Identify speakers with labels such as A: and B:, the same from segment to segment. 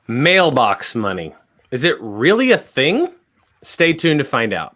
A: Mailbox money. Is it really a thing? Stay tuned to find out.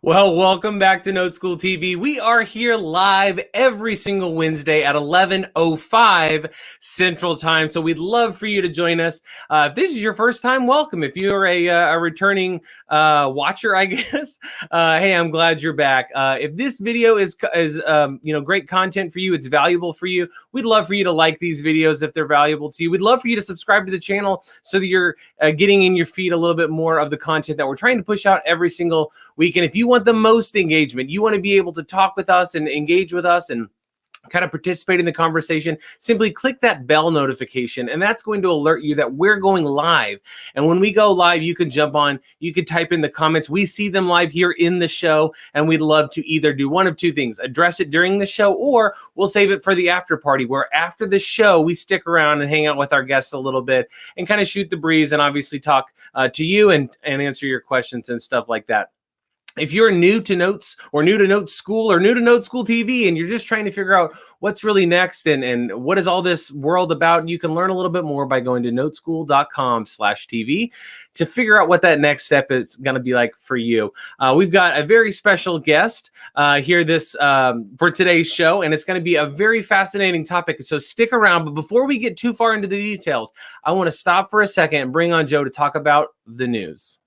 A: Well, welcome back to Note School TV. We are here live every single Wednesday at 11:05 Central Time. So we'd love for you to join us. If this is your first time, welcome. If you're a returning watcher, I guess, hey, I'm glad you're back. If this video is great content for you, it's valuable for you, we'd love for you to like these videos if they're valuable to you. We'd love for you to subscribe to the channel so that you're getting in your feed a little bit more of the content that we're trying to push out every single week. And if you want the most engagement, you want to be able to talk with us and engage with us and kind of participate in the conversation, simply click that bell notification, and that's going to alert you that we're going live. And when we go live, you can jump on, you can type in the comments. We see them live here in the show, and we'd love to either do one of two things: address it during the show, or we'll save it for the after party, where after the show, we stick around and hang out with our guests a little bit and kind of shoot the breeze and obviously talk to you and answer your questions and stuff like that. If you're new to Notes or new to Note School or new to Note School TV and you're just trying to figure out what's really next and what is all this world about, you can learn a little bit more by going to noteschool.com/TV to figure out what that next step is going to be like for you. We've got a very special guest here for today's show, and it's going to be a very fascinating topic. So stick around. But before we get too far into the details, I want to stop for a second and bring on Joe to talk about the news.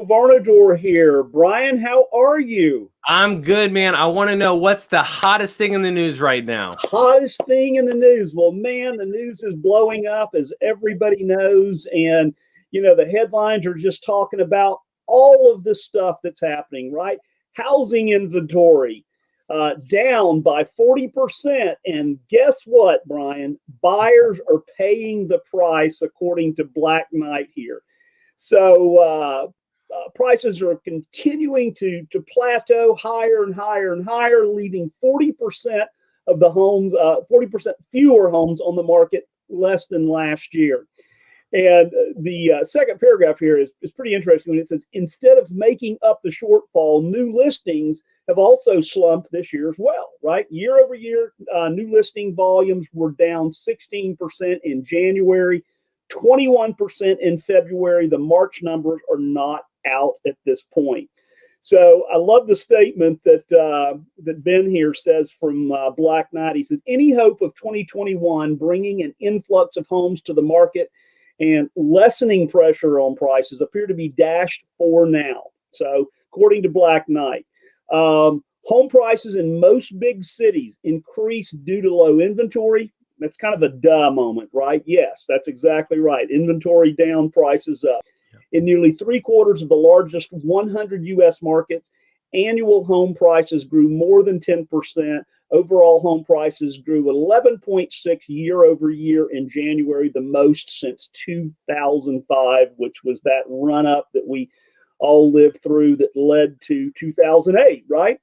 B: Varnador here. Brian, how are you?
A: I'm good, man. I want to know, what's the hottest thing in the news right now?
B: Hottest thing in the news. Well, man, the news is blowing up, as everybody knows. And, the headlines are just talking about all of this stuff that's happening, right? Housing inventory down by 40%. And guess what, Brian? Buyers are paying the price, according to Black Knight here. So, prices are continuing to plateau higher and higher and higher, leaving 40% of the homes, 40% fewer homes on the market less than last year. And the second paragraph here is pretty interesting when it says, instead of making up the shortfall, new listings have also slumped this year as well, right? Year over year, new listing volumes were down 16% in January, 21% in February. The March numbers are not out at this point. So I love the statement that Ben here says from Black Knight. He said, any hope of 2021 bringing an influx of homes to the market and lessening pressure on prices appear to be dashed for now. So according to Black Knight, home prices in most big cities increased due to low inventory. That's kind of a duh moment, right? Yes, that's exactly right. Inventory down, prices up. In nearly 3/4 of the largest 100 U.S. markets, annual home prices grew more than 10%. Overall home prices grew 11.6% year over year in January, the most since 2005, which was that run up that we all lived through that led to 2008, right?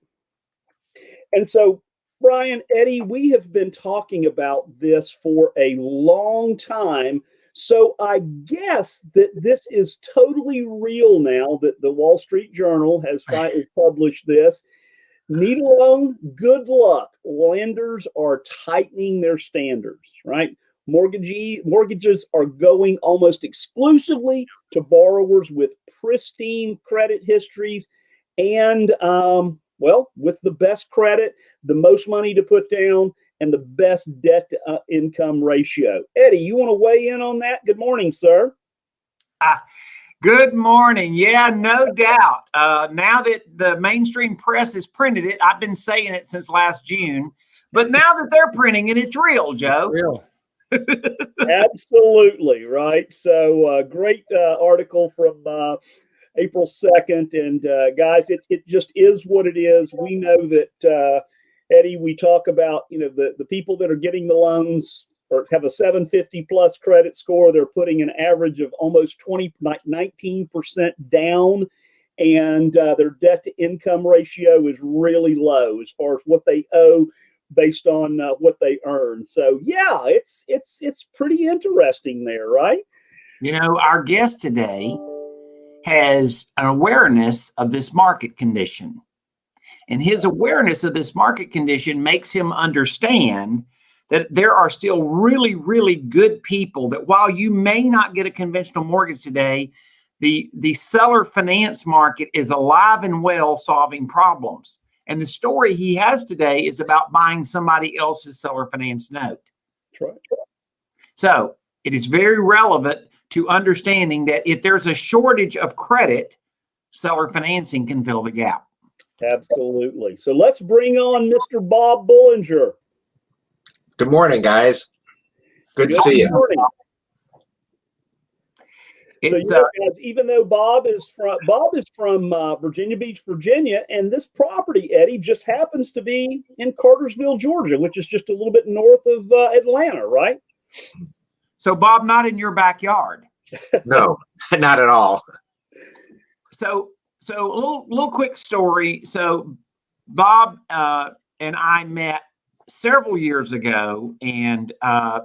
B: And so, Brian, Eddie, we have been talking about this for a long time. So I guess that this is totally real now that the Wall Street Journal has finally published this. Need a loan? Good luck. Lenders are tightening their standards, right? Mortgages are going almost exclusively to borrowers with pristine credit histories and, with the best credit, the most money to put down, and the best debt to income ratio. Eddie, you want to weigh in on that? Good morning, sir.
C: Good morning. Yeah, no doubt. Now that the mainstream press has printed it, I've been saying it since last June, but now that they're printing it, it's real, Joe.
A: It's real.
B: Absolutely, right? So great article from April 2nd. And guys, it just is what it is. We know that, Eddie, we talk about, the people that are getting the loans or have a 750 plus credit score. They're putting an average of almost 19% down. and their debt to income ratio is really low as far as what they owe based on what they earn. So yeah, it's pretty interesting there, right?
C: You know, our guest today has an awareness of this market condition. And his awareness of this market condition makes him understand that there are still really, really good people that while you may not get a conventional mortgage today, the seller finance market is alive and well solving problems. And the story he has today is about buying somebody else's seller finance note.
B: That's right.
C: So it is very relevant to understanding that if there's a shortage of credit, seller financing can fill the gap.
B: Absolutely. So let's bring on Mr. Bob Bullinger.
D: Good morning, guys. Good to see you.
B: Morning. So guys, even though Bob is from Virginia Beach, Virginia, and this property, Eddie, just happens to be in Cartersville, Georgia, which is just a little bit north of Atlanta, right?
C: So, Bob, not in your backyard.
D: No, not at all.
C: So a little quick story. So, Bob and I met several years ago, and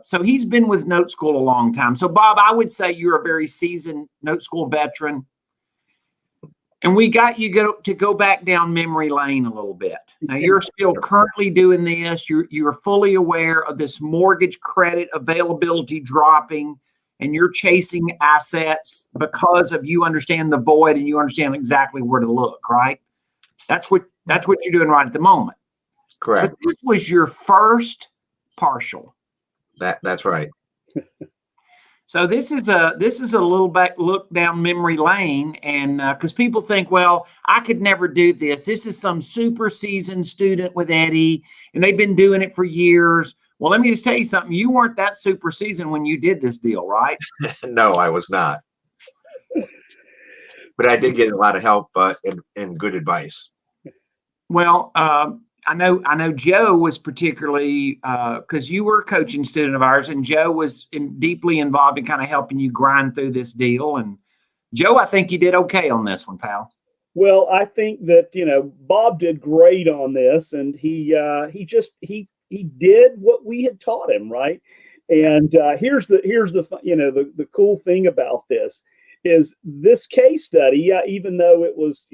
C: so he's been with Note School a long time. So, Bob, I would say you're a very seasoned Note School veteran, and we got you to go back down memory lane a little bit. Now, you're still currently doing this. You're fully aware of this mortgage credit availability dropping, and you're chasing assets because of you understand the void and you understand exactly where to look, right? That's what you're doing right at the moment.
D: Correct.
C: But this was your first partial.
D: That's right.
C: So this is a little back look down memory lane, and because people think, well, I could never do this. This is some super seasoned student with Eddie, and they've been doing it for years. Well, let me just tell you something. You weren't that super seasoned when you did this deal, right?
D: No, I was not. But I did get a lot of help and good advice.
C: Well, I know Joe was particularly because you were a coaching student of ours, and Joe was deeply involved in kind of helping you grind through this deal. And Joe, I think you did okay on this one, pal.
B: Well, I think that Bob did great on this, and he did what we had taught him, right? And here's the cool thing about this is this case study, even though it was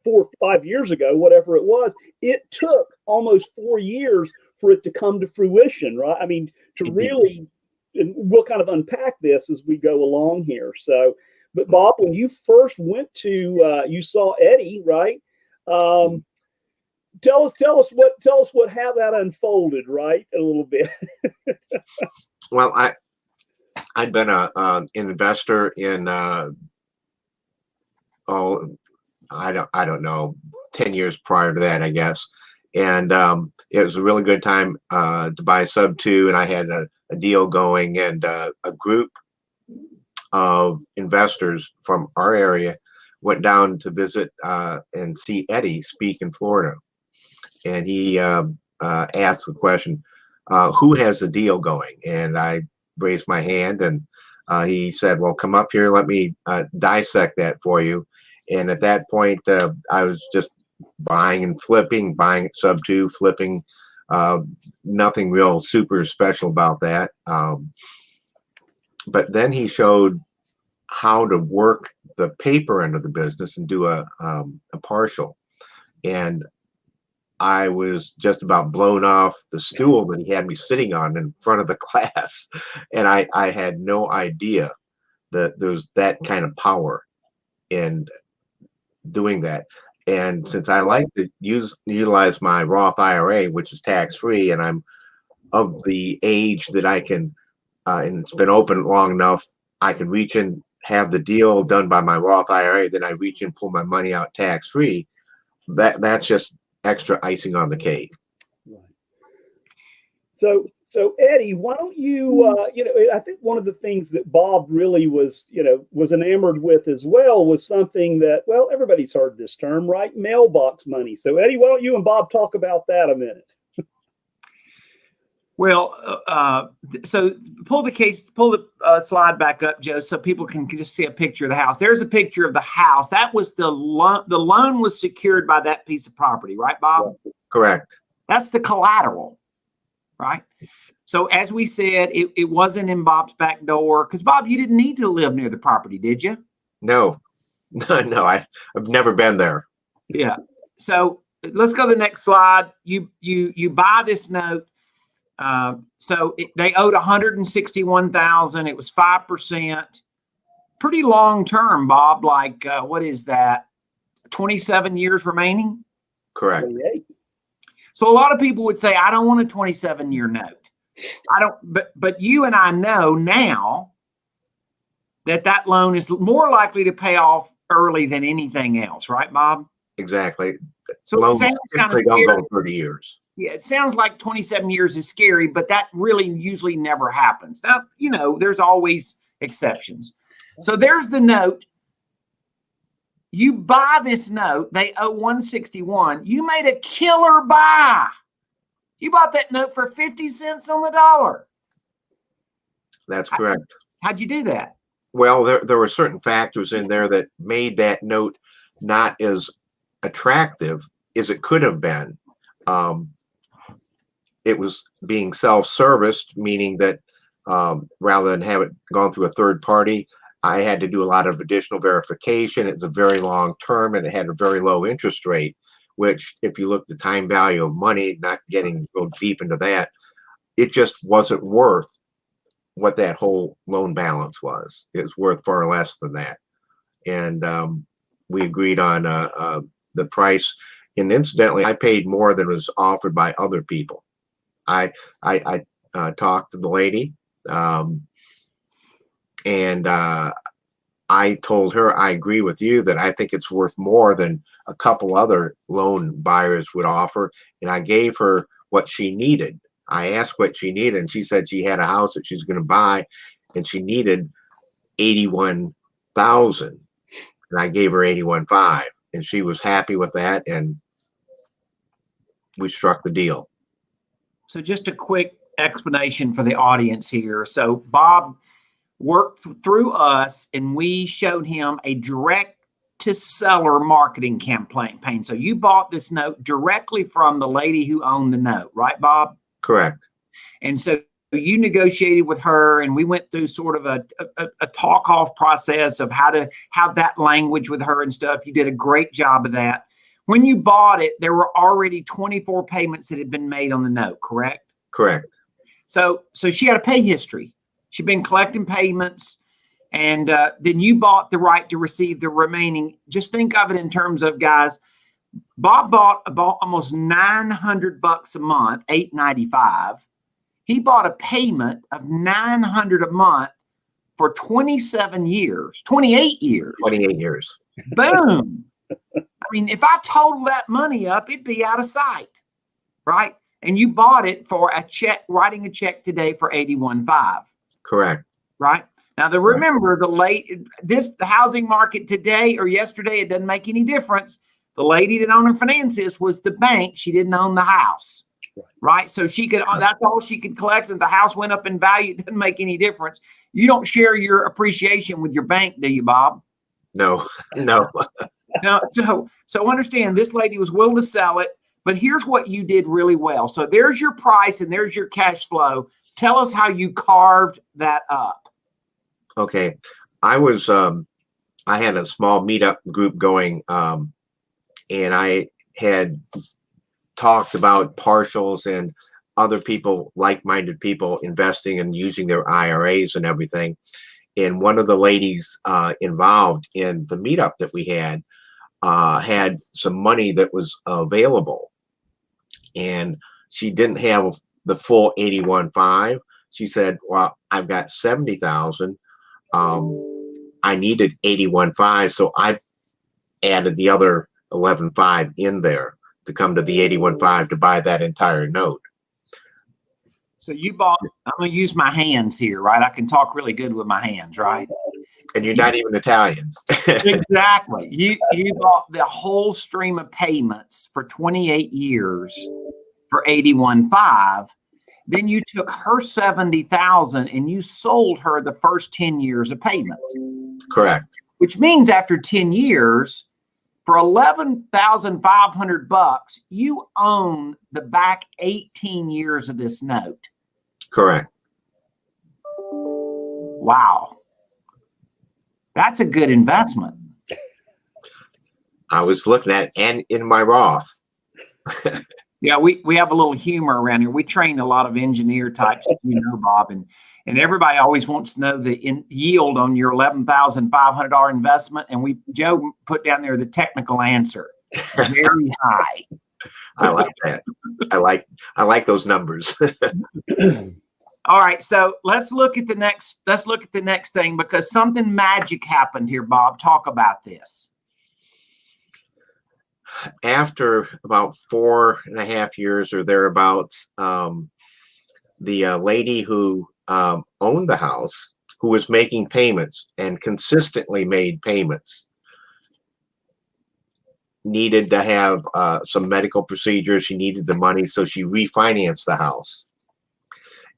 B: 4 or 5 years ago, whatever it was, it took almost 4 years for it to come to fruition, right? I mean, to really, and we'll kind of unpack this as we go along here. So, but Bob, when you first went to, you saw Eddie, right? Tell us how that unfolded, right? A little bit.
D: Well, I'd been an investor in I don't know, 10 years prior to that, I guess. And it was a really good time to buy sub 2, and I had a deal going, and a group of investors from our area went down to visit and see Eddie speak in Florida. And he asked the question, who has the deal going? And I raised my hand, and he said, well, come up here, let me dissect that for you. And at that point, I was just buying and flipping, buying sub 2, flipping, nothing real super special about that. But then he showed how to work the paper end of the business and do a partial. And I was just about blown off the stool that he had me sitting on in front of the class. And I had no idea that there's that kind of power in doing that. And since I like to utilize my Roth IRA, which is tax-free, and I'm of the age that I can, and it's been open long enough, I can reach in, have the deal done by my Roth IRA, then I reach in, pull my money out tax-free. That's just extra icing on the cake.
B: Right. So Eddie, why don't you, I think one of the things that Bob really was enamored with as well was something that, well, everybody's heard this term, right? Mailbox money. So Eddie, why don't you and Bob talk about that a minute?
C: Well, so pull the slide back up, Joe, so people can just see a picture of the house. There's a picture of the house. That was the loan. The loan was secured by that piece of property, right, Bob?
D: Correct.
C: That's the collateral, right? So as we said, it wasn't in Bob's back door because, Bob, you didn't need to live near the property, did you?
D: No, no, I've never been there.
C: Yeah. So let's go to the next slide. You buy this note. They owed $161,000. It was 5%. Pretty long term, Bob. Like what is that? 27 years remaining.
D: Correct.
C: So a lot of people would say, I don't want a 27-year note. I don't. But you and I know now that loan is more likely to pay off early than anything else, right, Bob?
D: Exactly.
C: So
D: loans
C: it sounds kind of
D: typically
C: scary.
D: don't go 30 years.
C: Yeah, it sounds like 27 years is scary, but that really usually never happens. Now, you know, there's always exceptions. So there's the note. You buy this note, they owe 161. You made a killer buy. You bought that note for 50 cents on the dollar.
D: That's correct.
C: How'd you do that?
D: Well, there were certain factors in there that made that note not as attractive as it could have been. It was being self-serviced, meaning that rather than have it gone through a third party, I had to do a lot of additional verification. It's a very long term and it had a very low interest rate, which if you look at the time value of money, not getting real deep into that, it just wasn't worth what that whole loan balance was. It was worth far less than that. And we agreed on the price. And incidentally, I paid more than was offered by other people. I talked to the lady, and I told her I agree with you that I think it's worth more than a couple other loan buyers would offer. And I gave her what she needed. I asked what she needed, and she said she had a house that she was going to buy, and she needed $81,000, and I gave her $81,500, and she was happy with that, and we struck the deal.
C: So just a quick explanation for the audience here. So Bob worked through us, and we showed him a direct to seller marketing campaign. So you bought this note directly from the lady who owned the note, right, Bob?
D: Correct.
C: And so you negotiated with her, and we went through sort of a talk off process of how to have that language with her and stuff. You did a great job of that. When you bought it, there were already 24 payments that had been made on the note, correct?
D: Correct.
C: So she had a pay history. She'd been collecting payments, and then you bought the right to receive the remaining. Just think of it in terms of, guys, Bob bought almost $900 a month, $895. He bought a payment of $900 a month for 27 years, 28 years.
D: 28 years.
C: Boom. I mean, if I total that money up, it'd be out of sight, right? And you bought it for a check, writing a check today for $81,500.
D: Correct.
C: Right. Now, remember the housing market today or yesterday, it doesn't make any difference. The lady that owned her finances was the bank. She didn't own the house. Right. So she could, that's all she could collect. If the house went up in value, it doesn't make any difference. You don't share your appreciation with your bank, do you, Bob?
D: No, no.
C: No. So understand, this lady was willing to sell it, but here's what you did really well. So there's your price and there's your cash flow. Tell us how you carved that up.
D: Okay. I had a small meetup group going, and I had talked about partials and other people, like-minded people, investing and using their IRAs and everything. And one of the ladies involved in the meetup that we had some money that was available, and she didn't have the full 81.5. She said, well, I've got 70,000. I needed 81.5. So I added the other 11.5 in there to come to the 81.5 to buy that entire note.
C: So you bought, I'm going to use my hands here, right? I can talk really good with my hands, right?
D: And you're not even Italian.
C: Exactly. You bought the whole stream of payments for 28 years for 81.5. Then you took her $70,000 and you sold her the first 10 years of payments.
D: Correct.
C: Which means after 10 years, for $11,500, you own the back 18 years of this note.
D: Correct.
C: Wow. That's a good investment.
D: I was looking at and in my Roth.
C: Yeah, we have a little humor around here. We train a lot of engineer types, Bob, and everybody always wants to know the yield on your $11,500 investment. And Joe put down there the technical answer, very high.
D: I like that. I like those numbers.
C: All right, so let's look at the next thing, because something magic happened here, Bob. Talk about this.
D: After about 4.5 years or thereabouts, the lady who owned the house, who was making payments and consistently made payments, needed to have some medical procedures. She needed the money, so she refinanced the house.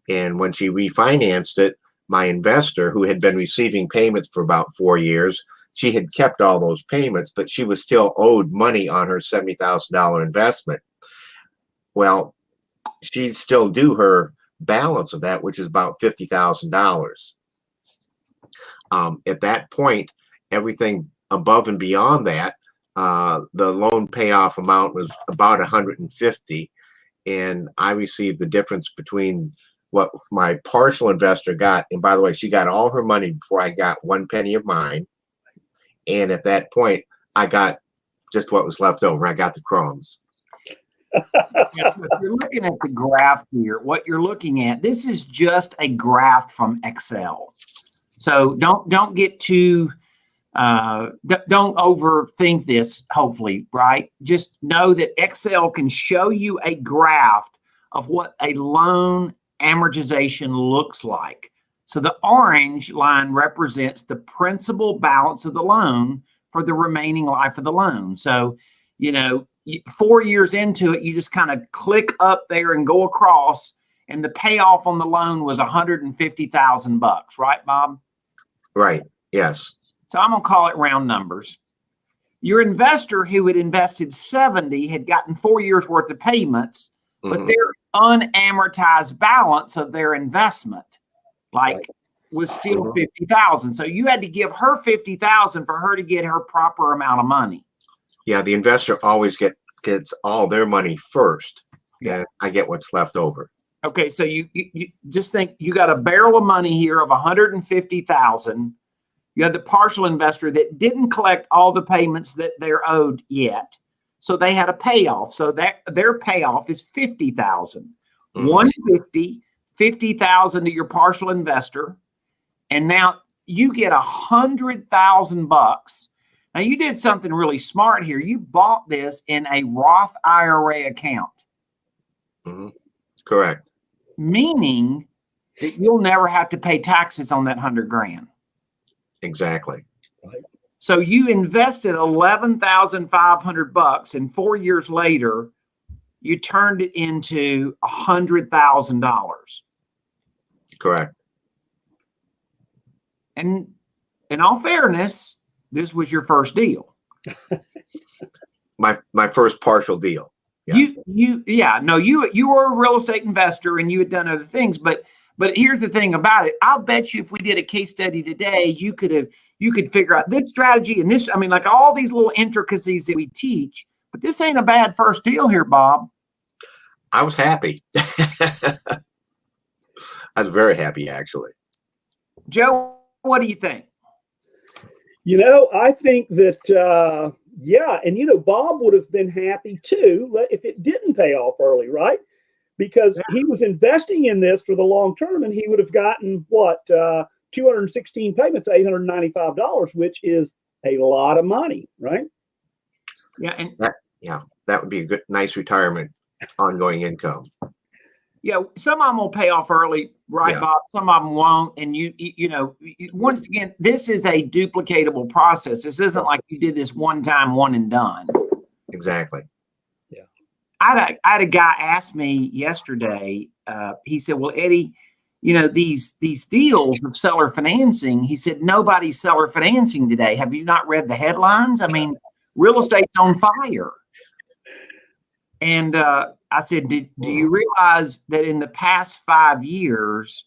D: And when she refinanced it, my investor, who had been receiving payments for about 4 years, she had kept all those payments, but she was still owed money on her $70,000 investment. Well, she'd still due her balance of that, which is about $50,000. At that point, everything above and beyond that, the loan payoff amount was about $150,000, and I received the difference between what my partial investor got. And by the way, she got all her money before I got 1 penny of mine. And at that point, I got just what was left over. I got the crumbs.
C: If you're looking at the graph here, what you're looking at, this is just a graph from Excel. So don't get too, don't overthink this, hopefully, right? Just know that Excel can show you a graph of what a loan amortization looks like. So the orange line represents the principal balance of the loan for the remaining life of the loan. So, 4 years into it, you just kind of click up there and go across, and the payoff on the loan was $150,000, right, Bob?
D: Right. Yes.
C: So I'm gonna call it round numbers. Your investor who had invested 70 had gotten 4 years worth of payments, but their unamortized balance of their investment was still 50,000. So you had to give her 50,000 for her to get her proper amount of money.
D: Yeah, the investor always gets all their money first. Yeah, I get what's left over.
C: Okay, so you just think you got a barrel of money here of 150,000. You had the partial investor that didn't collect all the payments that they're owed yet. So they had a payoff. So that their payoff is 50,000. 150, 50,000 to your partial investor. And now you get $100,000. Now you did something really smart here. You bought this in a Roth IRA account.
D: Correct.
C: Meaning that you'll never have to pay taxes on that $100,000.
D: Exactly.
C: So you invested $11,500, and 4 years later, you turned it into $100,000.
D: Correct.
C: And in all fairness, this was your first deal.
D: My first partial deal. Yes.
C: You were a real estate investor and you had done other things, but here's the thing about it. I'll bet you if we did a case study today, you could figure out this strategy and this, like all these little intricacies that we teach, but this ain't a bad first deal here, Bob.
D: I was happy. I was very happy, actually.
C: Joe, what do you think?
B: I think that, and Bob would have been happy too if it didn't pay off early, right? Because he was investing in this for the long term, and he would have gotten 216 payments, $895, which is a lot of money, right?
C: Yeah, and
D: that would be a good, nice retirement, ongoing income.
C: Yeah, some of them will pay off early, right, Bob? Some of them won't. And once again, this is a duplicatable process. This isn't like you did this one time, one and done.
D: Exactly.
C: I had a guy ask me yesterday, he said, well, Eddie, you know, these deals of seller financing, he said, nobody's seller financing today. Have you not read the headlines? I mean, real estate's on fire. And I said, do you realize that in the past 5 years,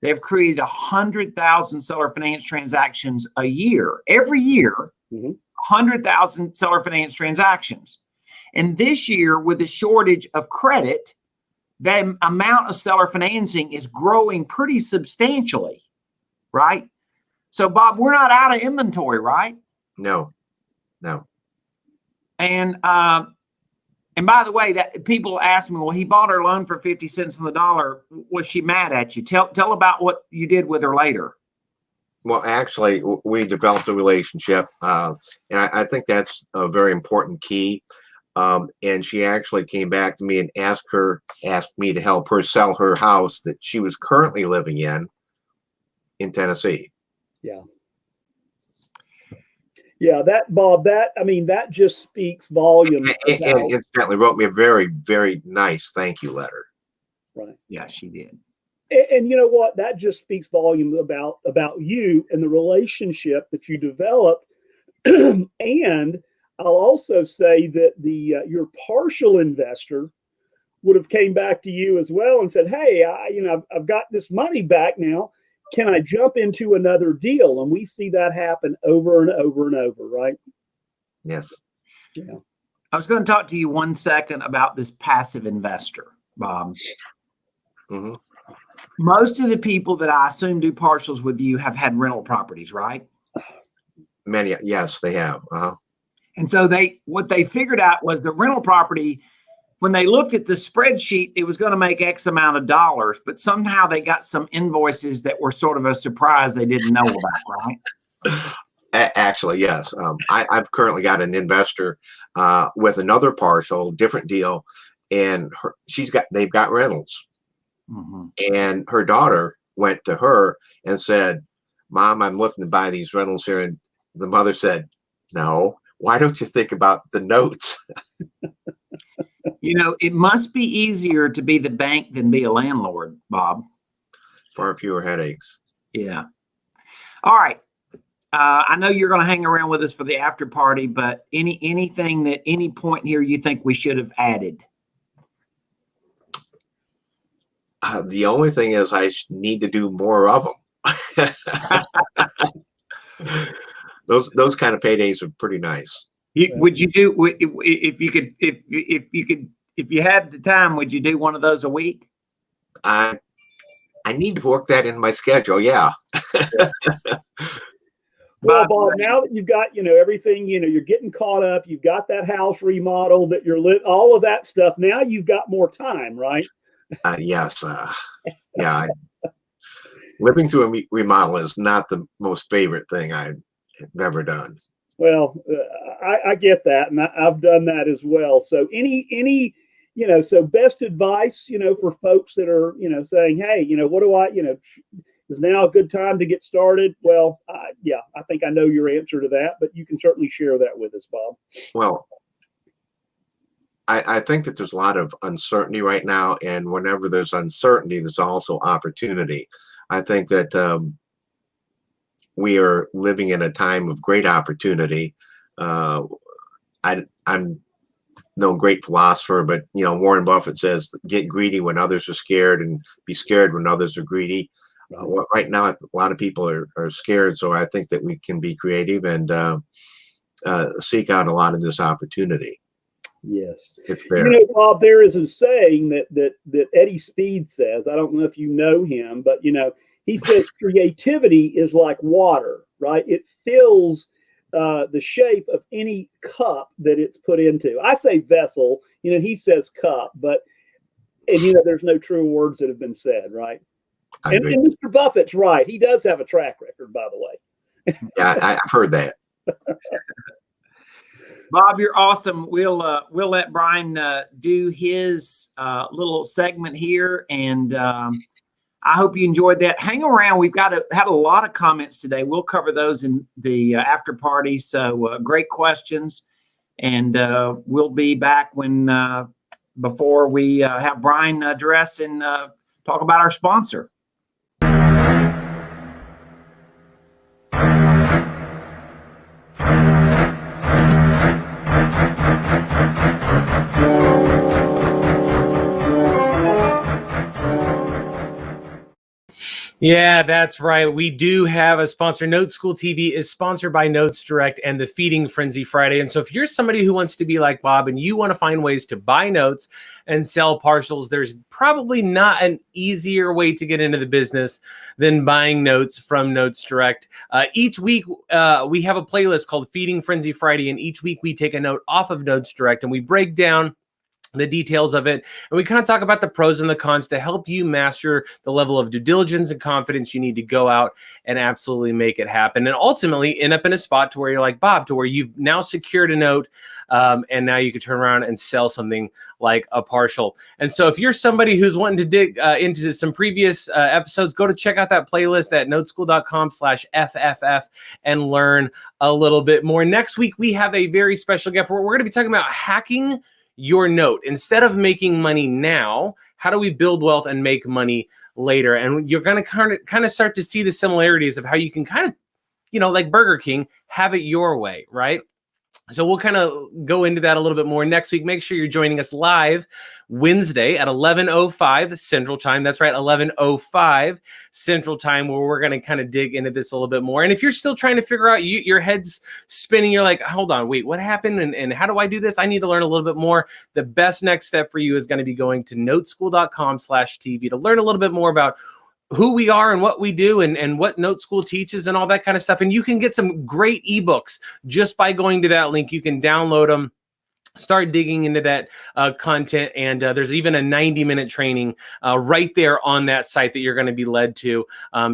C: they've created 100,000 seller finance transactions a year, every year, 100,000 seller finance transactions. And this year, with the shortage of credit, the amount of seller financing is growing pretty substantially, right? So, Bob, we're not out of inventory, right?
D: No.
C: And by the way, that people ask me, well, he bought her loan for 50 cents on the dollar. Was she mad at you? Tell about what you did with her later.
D: Well, actually, we developed a relationship, and I think that's a very important key. And she actually came back to me and asked me to help her sell her house that she was currently living in Tennessee.
B: Yeah, that, Bob, that just speaks volumes.
D: And incidentally wrote me a very, very nice thank you letter.
B: Right.
C: Yeah, she did.
B: And you know what? That just speaks volumes about you and the relationship that you developed. And I'll also say that your partial investor would have came back to you as well and said, "Hey, I've got this money back now. Can I jump into another deal?" And we see that happen over and over and over, right?
D: Yes.
B: Yeah.
C: I was going to talk to you 1 second about this passive investor, Bob.
D: Mm-hmm.
C: Most of the people that I assume do partials with you have had rental properties, right?
D: Many, yes, they have.
C: And so what they figured out was the rental property, when they looked at the spreadsheet, it was going to make X amount of dollars, but somehow they got some invoices that were sort of a surprise they didn't know about, right?
D: Actually, yes. I've currently got an investor with another partial, different deal, and they've got rentals. Mm-hmm. And her daughter went to her and said, "Mom, I'm looking to buy these rentals here." And the mother said, "No, why don't you think about the notes?"
C: You know, it must be easier to be the bank than be a landlord, Bob.
D: Far fewer headaches.
C: Yeah. All right. I know you're going to hang around with us for the after party, but anything that any point here you think we should have added?
D: The only thing is I need to do more of them. Those kind of paydays are pretty nice.
C: Would you do if you had the time? Would you do one of those a week?
D: I need to work that in my schedule. Yeah.
B: Well, Bob, now that you've got, everything, you're getting caught up, you've got that house remodeled, that you're all of that stuff. Now you've got more time, right?
D: Yes. Yeah. Living through a remodel is not the most favorite thing I've ever done.
B: Well, I get that, and I've done that as well. So so best advice, for folks that are, saying, "Hey, what do I, is now a good time to get started?" Well, yeah, I think I know your answer to that, but you can certainly share that with us, Bob.
D: Well, I think that there's a lot of uncertainty right now, and whenever there's uncertainty, there's also opportunity. I think that we are living in a time of great opportunity. I'm no great philosopher, but Warren Buffett says, "Get greedy when others are scared, and be scared when others are greedy." Right now, a lot of people are scared, so I think that we can be creative and seek out a lot of this opportunity.
B: Yes,
D: it's there.
B: Bob, there is a saying that Eddie Speed says. I don't know if you know him, but he says creativity is like water, right? It fills the shape of any cup that it's put into. I say vessel, he says cup, and there's no true words that have been said, right? And Mr. Buffett's right. He does have a track record, by the way.
D: Yeah, I've heard that.
C: Bob, you're awesome. We'll let Brian do his little segment here, and I hope you enjoyed that. Hang around. We've had a lot of comments today. We'll cover those in the after party. So great questions, and we'll be back before we have Brian address and talk about our sponsor.
A: Yeah, that's right. We do have a sponsor. Note School TV is sponsored by Notes Direct and the Feeding Frenzy Friday. And so if you're somebody who wants to be like Bob and you want to find ways to buy notes and sell partials, there's probably not an easier way to get into the business than buying notes from Notes Direct. Each week, we have a playlist called Feeding Frenzy Friday. And each week we take a note off of Notes Direct and we break down the details of it. And we kind of talk about the pros and the cons to help you master the level of due diligence and confidence you need to go out and absolutely make it happen. And ultimately end up in a spot to where you're like Bob, to where you've now secured a note and now you can turn around and sell something like a partial. And so if you're somebody who's wanting to dig into some previous episodes, go to check out that playlist at noteschool.com/FFF and learn a little bit more. Next week, we have a very special gift where we're going to be talking about hacking your note. Instead of making money now, how do we build wealth and make money later? And you're going to kind of start to see the similarities of how you can kind of, like Burger King, have it your way, right? So we'll kind of go into that a little bit more next week. Make sure you're joining us live Wednesday at 11:05 Central Time. That's right, 11:05 Central Time, where we're going to kind of dig into this a little bit more. And if you're still trying to figure out, your head's spinning, you're like, hold on, wait, what happened? And how do I do this? I need to learn a little bit more. The best next step for you is going to be going to noteschool.com/TV to learn a little bit more about who we are and what we do and what Note School teaches and all that kind of stuff. And you can get some great ebooks just by going to that link. You can download them, start digging into that content. And there's even a 90-minute training right there on that site that you're going to be led to.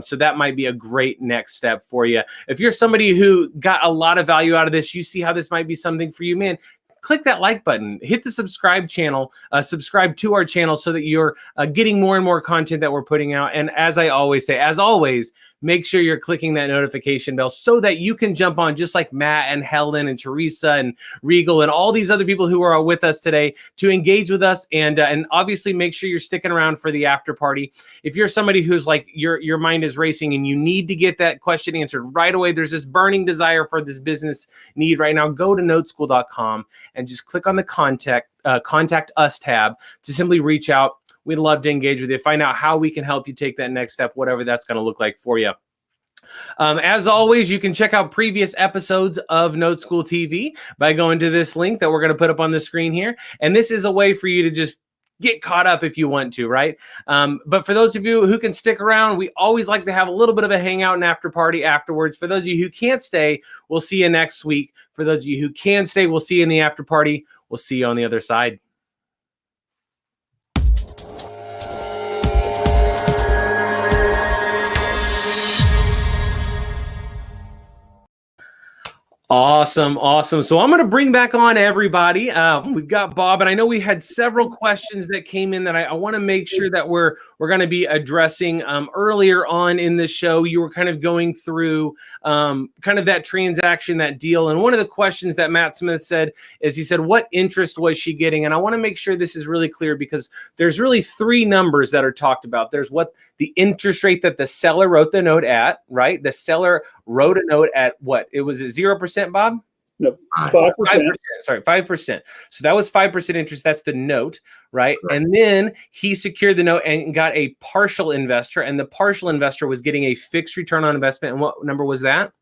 A: So that might be a great next step for you. If you're somebody who got a lot of value out of this, you see how this might be something for you, man, click that like button, hit the subscribe to our channel so that you're getting more and more content that we're putting out. And as I always say, as always, make sure you're clicking that notification bell so that you can jump on just like Matt and Helen and Teresa and Regal and all these other people who are with us today to engage with us. And obviously make sure you're sticking around for the after party. If you're somebody who's like, your mind is racing and you need to get that question answered right away, there's this burning desire for this business need right now, go to noteschool.com and just click on the contact us tab to simply reach out. We'd love to engage with you, find out how we can help you take that next step, whatever that's going to look like for you. As always, you can check out previous episodes of Note School TV by going to this link that we're going to put up on the screen here. And this is a way for you to just get caught up if you want to, right? But for those of you who can stick around, we always like to have a little bit of a hangout and after party afterwards. For those of you who can't stay, we'll see you next week. For those of you who can stay, we'll see you in the after party. We'll see you on the other side. Awesome. So I'm going to bring back on everybody. We've got Bob, and I know we had several questions that came in that I want to make sure that we're going to be addressing. Earlier on in the show, you were kind of going through kind of that transaction, that deal. And one of the questions that Matt Smith said is, he said, what interest was she getting? And I want to make sure this is really clear because there's really three numbers that are talked about. There's what the interest rate that the seller wrote the note at, right? The seller wrote a note at what? It was 0%, Bob?
B: No, 5%.
A: 5%. Sorry, 5%. So that was 5% interest. That's the note, right? And then he secured the note and got a partial investor. And the partial investor was getting a fixed return on investment. And what number was that?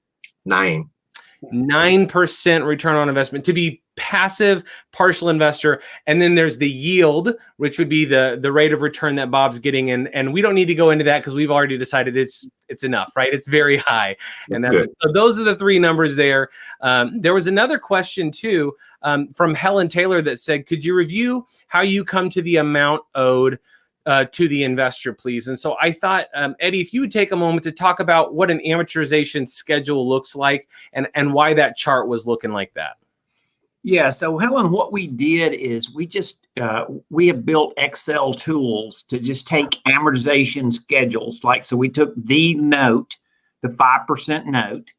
D: 9%.
A: 9% return on investment to be passive partial investor. And then there's the yield, which would be the rate of return that Bob's getting. And we don't need to go into that because we've already decided it's enough, right? It's very high. And so those are the three numbers there. There was another question too from Helen Taylor that said, could you review how you come to the amount owed to the investor, please? And so I thought, Eddie, if you would take a moment to talk about what an amortization schedule looks like and why that chart was looking like that.
C: Yeah. So Helen, what we did is we have built Excel tools to just take amortization schedules. So we took the note, the 5% note,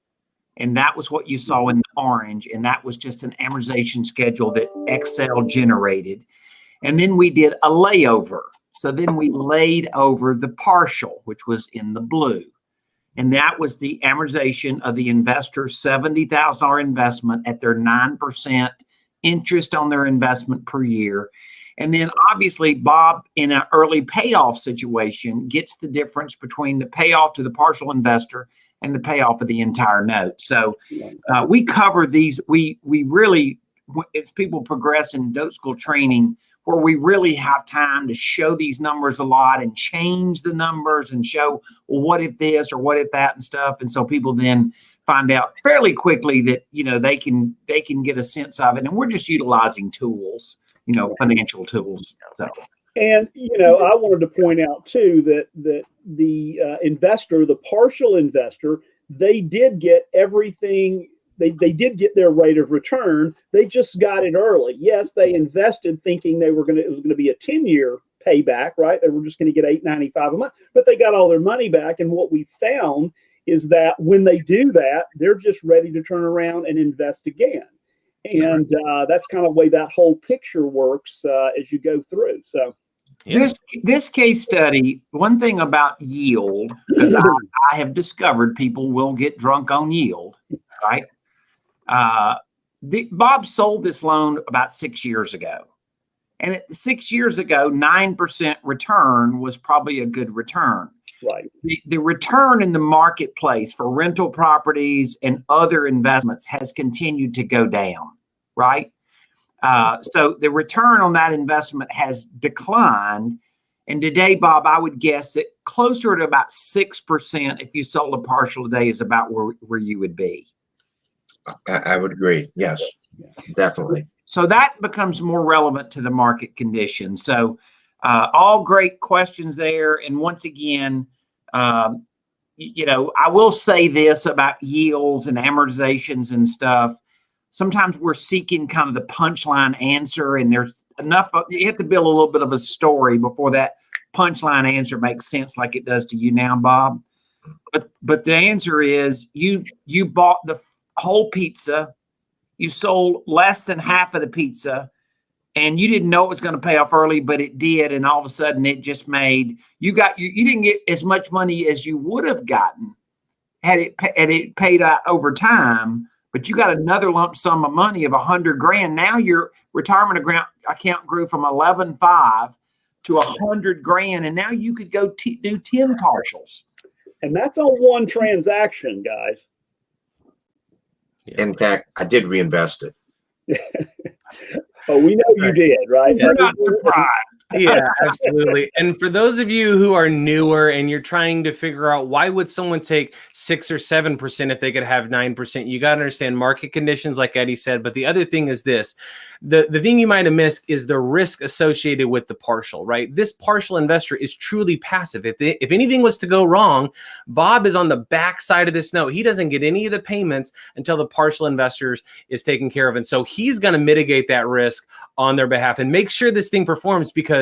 C: and that was what you saw in the orange. And that was just an amortization schedule that Excel generated. And then we did a layover. So then we laid over the partial, which was in the blue. And that was the amortization of the investor's $70,000 investment at their 9% interest on their investment per year. And then obviously Bob, in an early payoff situation, gets the difference between the payoff to the partial investor and the payoff of the entire note. So we cover these. We really, as people progress in note school training, where we really have time to show these numbers a lot and change the numbers and show, well, what if this or what if that and stuff. And so people then find out fairly quickly that, they can get a sense of it. And we're just utilizing tools, financial tools. So.
B: And, I wanted to point out too that the investor, the partial investor, they did get everything. They did get their rate of return. They just got it early. Yes, they invested thinking it was going to be a 10-year payback, right? They were just going to get $8.95 a month, but they got all their money back. And what we found is that when they do that, they're just ready to turn around and invest again. And that's kind of the way that whole picture works as you go through. So.
C: This case study, one thing about yield, because I have discovered people will get drunk on yield, right? Bob sold this loan about 6 years ago. And at 6 years ago, 9% return was probably a good return.
B: Right.
C: The return in the marketplace for rental properties and other investments has continued to go down, right? So the return on that investment has declined. And today, Bob, I would guess that closer to about 6% if you sold a partial today is about where you would be.
D: I would agree. Yes, definitely.
C: So that becomes more relevant to the market conditions. So all great questions there. And once again, I will say this about yields and amortizations and stuff. Sometimes we're seeking kind of the punchline answer, and there's enough. You have to build a little bit of a story before that punchline answer makes sense like it does to you now, Bob. But the answer is you bought the whole pizza, you sold less than half of the pizza, and you didn't know it was going to pay off early, but it did, and all of a sudden it just made you didn't get as much money as you would have gotten had it paid out over time, but you got another lump sum of money of $100,000. Now your retirement account grew from 11.5 to $100,000, and now you could go do 10 partials.
B: And that's on one transaction, guys.
D: In fact, I did reinvest it.
B: Oh, we know you did, right?
C: You're not surprised.
A: Yeah, absolutely. And for those of you who are newer and you're trying to figure out why would someone take 6 or 7% if they could have 9%, you got to understand market conditions, like Eddie said. But the other thing is this: the thing you might have missed is the risk associated with the partial, right? This partial investor is truly passive. If anything was to go wrong, Bob is on the back side of this note. He doesn't get any of the payments until the partial investors is taken care of. And so he's going to mitigate that risk on their behalf and make sure this thing performs, because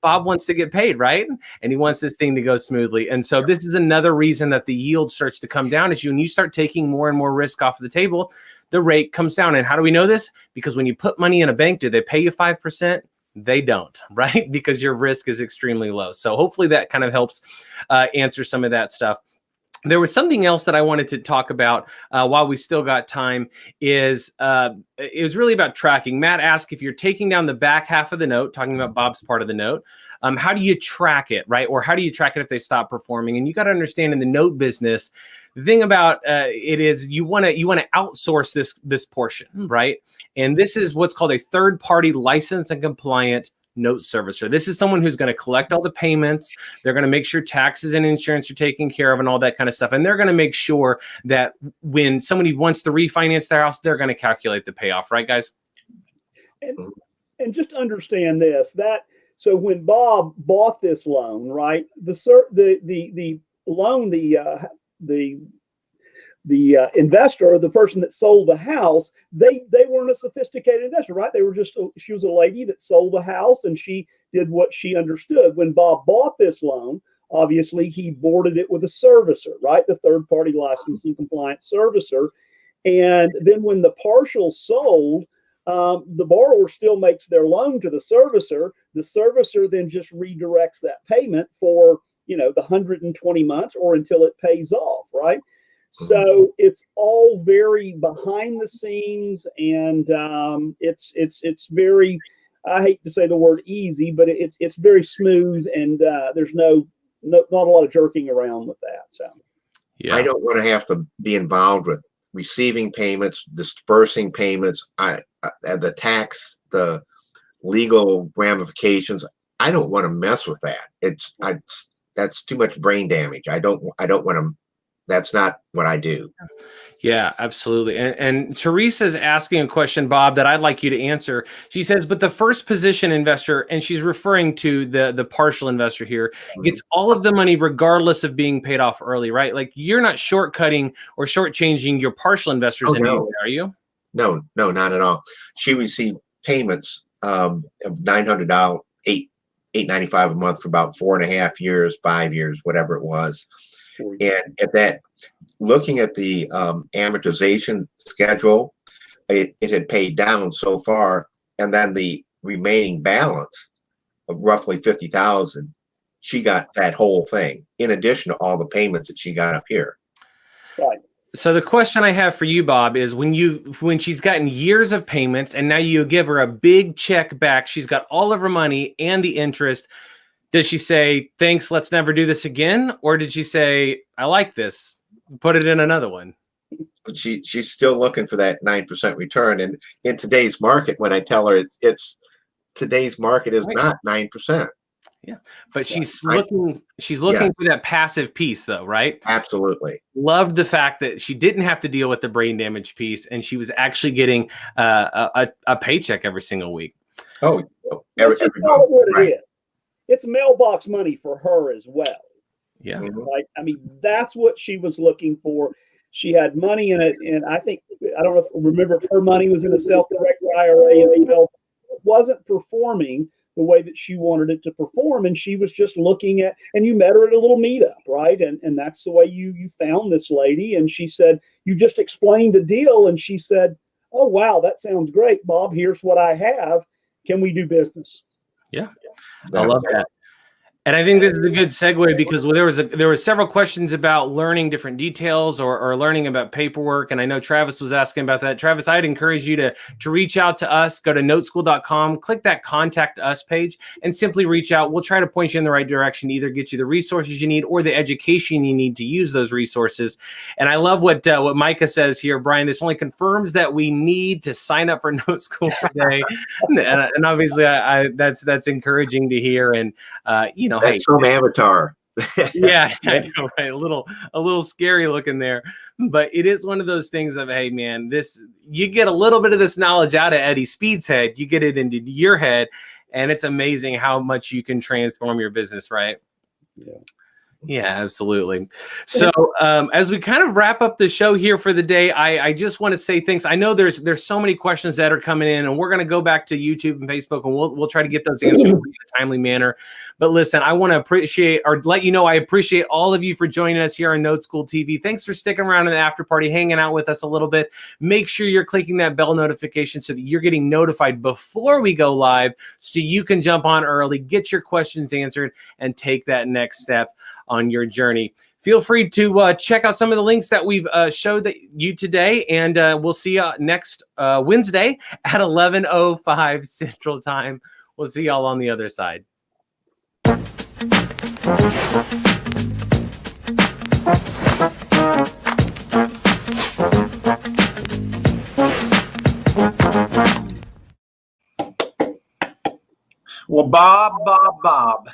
A: Bob wants to get paid, right? And he wants this thing to go smoothly. And so this is another reason that the yield starts to come down. As you start taking more and more risk off the table, the rate comes down. And how do we know this? Because when you put money in a bank, do they pay you 5%? They don't, right? Because your risk is extremely low. So hopefully that kind of helps answer some of that stuff. There was something else that I wanted to talk about while we still got time. It was really about tracking. Matt asked, if you're taking down the back half of the note, talking about Bob's part of the note, how do you track it, right? Or how do you track it if they stop performing? And you got to understand, in the note business, the thing about it is you want to outsource this portion, right? And this is what's called a third-party licensed and compliant note servicer. This is someone who's going to collect all the payments. They're going to make sure taxes and insurance are taken care of and all that kind of stuff. And they're going to make sure that when somebody wants to refinance their house, they're going to calculate the payoff, right, guys?
B: And just understand this, so when Bob bought this loan, right, the loan, the investor, or the person that sold the house, they weren't a sophisticated investor, right? She was a lady that sold the house, and she did what she understood. When Bob bought this loan, obviously he boarded it with a servicer, right? The third-party licensing compliant servicer. And then when the partial sold, the borrower still makes their loan to the servicer. The servicer then just redirects that payment for, the 120 months or until it pays off, right? So it's all very behind the scenes, and it's very, I hate to say the word easy, but it's very smooth, and there's not a lot of jerking around with that. So
D: I don't want to have to be involved with receiving payments, dispersing payments, the tax, the legal ramifications. I don't want to mess with that. That's too much brain damage. I don't want to. That's not what I do.
A: Yeah, absolutely. And Teresa's asking a question, Bob, that I'd like you to answer. She says, but the first position investor, and she's referring to the partial investor here, gets all of the money regardless of being paid off early, right? Like, you're not shortcutting or shortchanging your partial investors in any way, are you?
D: No, not at all. She received payments of $900, $895 a month for about 4.5 years, 5 years, whatever it was. And at that, looking at the amortization schedule, it had paid down so far, and then the remaining balance of roughly $50,000, she got that whole thing in addition to all the payments that she got up here.
B: Right.
A: So the question I have for you, Bob, is when she's gotten years of payments and now you give her a big check back, she's got all of her money and the interest. Does she say, thanks, let's never do this again? Or did she say, I like this, put it in another one?
D: She's still looking for that 9% return. And in today's market, when I tell her it's today's market is not 9%.
A: Yeah. But she's looking for that passive piece though, right?
D: Absolutely.
A: Loved the fact that she didn't have to deal with the brain damage piece and she was actually getting a paycheck every single week.
D: Oh,
B: every month, right. It's mailbox money for her as well.
A: Yeah.
B: Right. I mean, that's what she was looking for. She had money in it. And I don't remember if her money was in a self-directed IRA as well. It wasn't performing the way that she wanted it to perform. And she was just looking at, and you met her at a little meetup, right? And that's the way you found this lady. And she said, you just explained a deal. And she said, oh, wow, that sounds great, Bob. Here's what I have. Can we do business?
A: Yeah. I love that. And I think this is a good segue because there were several questions about learning different details or learning about paperwork. And I know Travis was asking about that. Travis, I'd encourage you to reach out to us, go to noteschool.com, click that contact us page and simply reach out. We'll try to point you in the right direction, either get you the resources you need or the education you need to use those resources. And I love what Micah says here, Brian. This only confirms that we need to sign up for Note School today. and obviously that's encouraging to hear. And,
D: that's some avatar.
A: Yeah, I know, right? A little scary looking there, but it is one of those things of, hey, man, you get a little bit of this knowledge out of Eddie Speed's head, you get it into your head, and it's amazing how much you can transform your business, right? Yeah, absolutely. So as we kind of wrap up the show here for the day, I just want to say thanks. I know there's so many questions that are coming in, and we're going to go back to YouTube and Facebook, and we'll try to get those answered in a timely manner. But listen, I want to let you know I appreciate all of you for joining us here on Note School TV. Thanks for sticking around in the after party, hanging out with us a little bit. Make sure you're clicking that bell notification so that you're getting notified before we go live, so you can jump on early, get your questions answered, and take that next step on your journey. Feel free to check out some of the links that we've showed you today, and we'll see you next Wednesday at 11:05 Central Time. We'll see y'all on the other side.
C: Well, Bob,